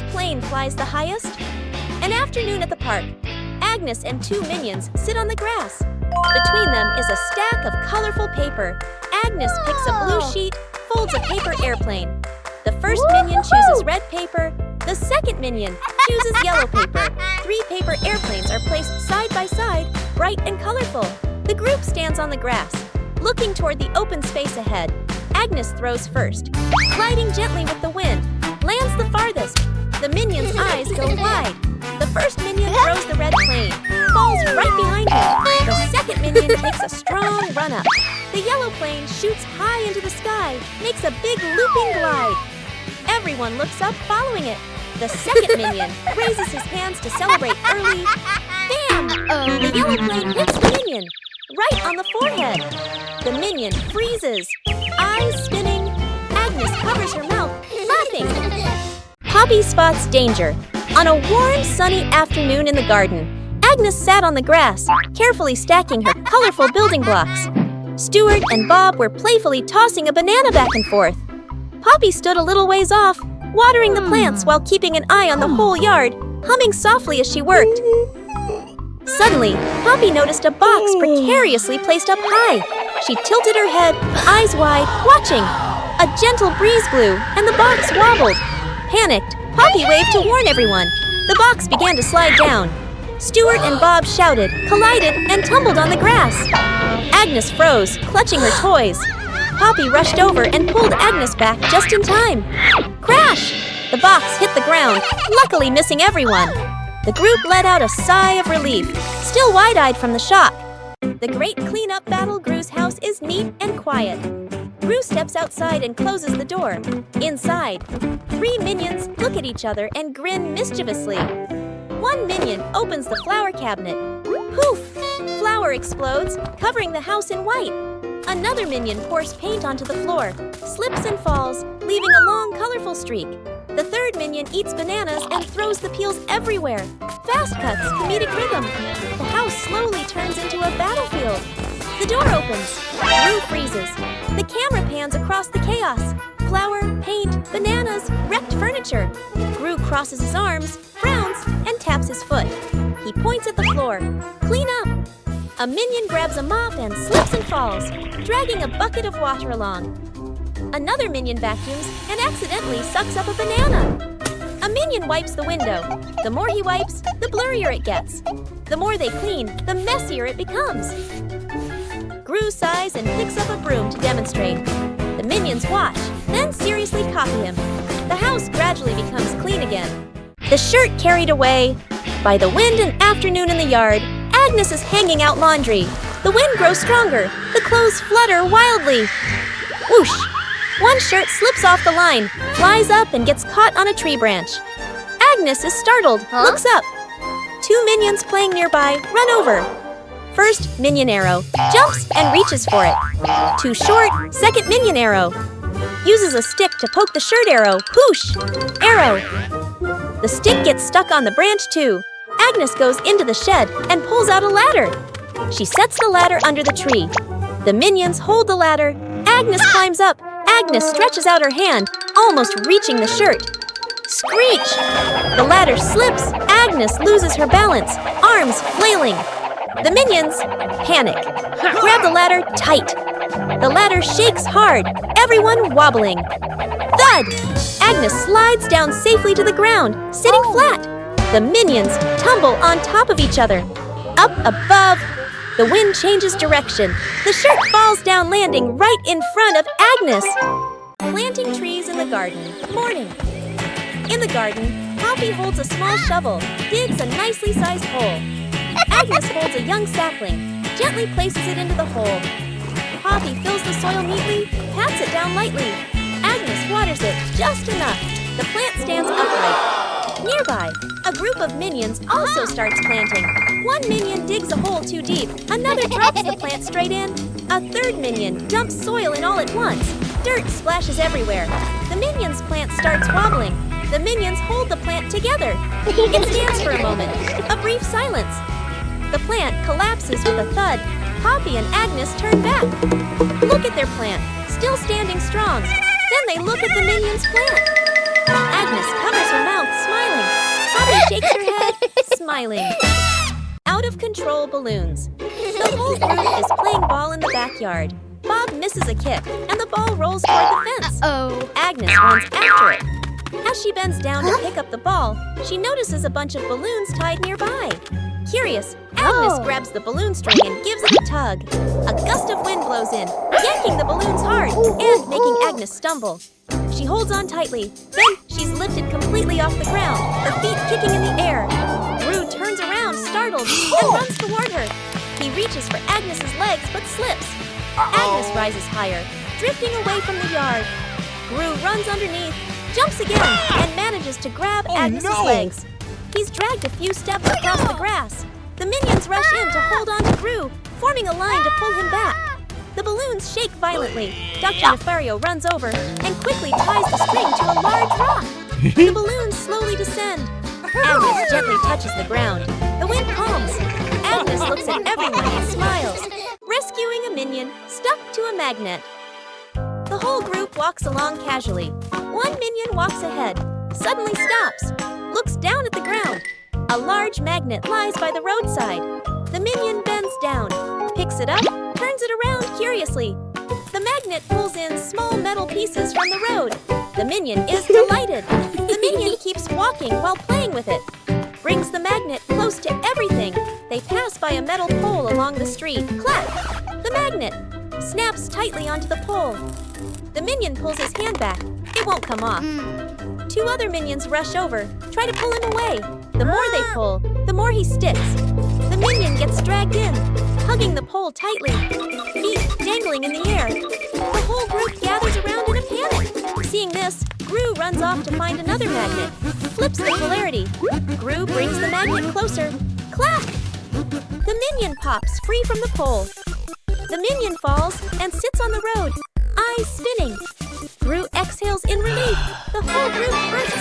plane flies the highest? An afternoon at the park. Agnes and two minions sit on the grass. Between them is a stack of colorful paper. Agnes picks a blue sheet, folds a paper airplane. The first minion chooses red paper. The second minion chooses yellow paper. 3 paper airplanes are placed side by side, bright and colorful. The group stands on the grass, looking toward the open space ahead. Agnes throws first, gliding gently with the wind, lands the farthest. The minion's eyes go wide. The first minion throws the red plane, falls right behind him. The second minion takes a strong run up. The yellow plane shoots high into the sky, makes a big looping glide. Everyone looks up following it. The second minion raises his hands to celebrate early. Bam! The yellow plane hits the minion, right on the forehead. The minion freezes, eyes spinning. Agnes covers her mouth, laughing. Poppy spots danger. On a warm, sunny afternoon in the garden, Agnes sat on the grass, carefully stacking her colorful building blocks. Stuart and Bob were playfully tossing a banana back and forth. Poppy stood a little ways off, watering the plants while keeping an eye on the whole yard, humming softly as she worked. Suddenly, Poppy noticed a box precariously placed up high. She tilted her head, eyes wide, watching. A gentle breeze blew, and the box wobbled. Panicked, Poppy waved to warn everyone. The box began to slide down. Stuart and Bob shouted, collided, and tumbled on the grass. Agnes froze, clutching her toys. Poppy rushed over and pulled Agnes back just in time. Crash! The box hit the ground, luckily missing everyone. The group let out a sigh of relief, still wide-eyed from the shock. The great cleanup battle Gru's house is neat and quiet. Gru steps outside and closes the door. Inside, 3 minions look at each other and grin mischievously. One minion opens the flower cabinet. Poof! Flour explodes, covering the house in white. Another minion pours paint onto the floor, slips and falls, leaving a long, colorful streak. The third minion eats bananas and throws the peels everywhere. Fast cuts, comedic rhythm. The house slowly turns into a battlefield. The door opens. Gru freezes. The camera pans across the chaos. Flour, paint, bananas, wrecked furniture. Gru crosses his arms, frowns, and taps his foot. He points at the floor. Clean up. A minion grabs a mop and slips and falls, dragging a bucket of water along. Another minion vacuums and accidentally sucks up a banana. A minion wipes the window. The more he wipes, the blurrier it gets. The more they clean, the messier it becomes. Gru sighs and picks up a broom to demonstrate. The minions watch, then seriously copy him. The house gradually becomes clean again. The shirt carried away. By the wind and afternoon in the yard, Agnes is hanging out laundry. The wind grows stronger. The clothes flutter wildly. Whoosh! One shirt slips off the line, flies up, and gets caught on a tree branch. Agnes is startled, looks up. 2 minions playing nearby run over. First minion arrow, jumps and reaches for it. Too short, second minion arrow. Uses a stick to poke the shirt arrow, whoosh! Arrow. The stick gets stuck on the branch too. Agnes goes into the shed and pulls out a ladder. She sets the ladder under the tree. The minions hold the ladder. Agnes climbs up. Agnes stretches out her hand, almost reaching the shirt. Screech! The ladder slips. Agnes loses her balance, arms flailing. The minions panic. Grab the ladder tight. The ladder shakes hard, everyone wobbling. Thud! Agnes slides down safely to the ground, sitting flat. The minions tumble on top of each other. Up above, the wind changes direction. The shirt falls down, landing right in front of Agnes. Planting trees in the garden. Morning. In the garden, Poppy holds a small shovel, digs a nicely sized hole. Agnes holds a young sapling, gently places it into the hole. Poppy fills the soil neatly, pats it down lightly. Agnes waters it just enough. The plant stands upright. Nearby, a group of minions also starts planting. One minion digs a hole too deep. Another drops the plant straight in. A third minion dumps soil in all at once. Dirt splashes everywhere. The minion's plant starts wobbling. The minions hold the plant together. It stands for a moment. A brief silence. The plant collapses with a thud. Poppy and Agnes turn back. Look at their plant, still standing strong. Then they look at the minion's plant. Agnes covers her mouth, smiling. smiling. Out of control balloons. The whole group is playing ball in the backyard. Bob misses a kick, and the ball rolls toward the fence. Agnes runs after it. As she bends down to pick up the ball, she notices a bunch of balloons tied nearby. Curious, Agnes grabs the balloon string and gives it a tug. A gust of wind blows in, yanking the balloons hard and making Agnes stumble. She holds on tightly, then she's lifted completely off the ground, her feet kicking in the air. Gru turns around, startled, and runs toward her. He reaches for Agnes's legs but slips. Agnes rises higher, drifting away from the yard. Gru runs underneath, jumps again, and manages to grab Agnes's legs. He's dragged a few steps across the grass. The minions rush in to hold on to Gru, forming a line to pull him back. The balloons shake violently. Dr. Nefario runs over and quickly ties the string to a large rock. The balloons slowly descend. Agnes gently touches the ground. The wind calms. Agnes looks at everyone and smiles, rescuing a minion stuck to a magnet. The whole group walks along casually. One minion walks ahead, suddenly stops, looks down at the ground. A large magnet lies by the roadside. The minion bends down, picks it up, turns it around curiously. The magnet pulls in small metal pieces from the road. The minion is delighted. The minion keeps walking while playing with it. Brings the magnet close to everything. They pass by a metal pole along the street. Clap! The magnet snaps tightly onto the pole. The minion pulls his hand back. It won't come off. Two other minions rush over, try to pull him away. The more they pull, the more he sticks. The minion gets dragged in, hugging the pole tightly, feet dangling in the air. The whole group gathers around in a panic. Seeing this, Gru runs off to find another magnet, flips the polarity. Gru brings the magnet closer. Clap! The minion pops free from the pole. The minion falls and sits on the road, eyes spinning. Gru exhales in relief. The whole group bursts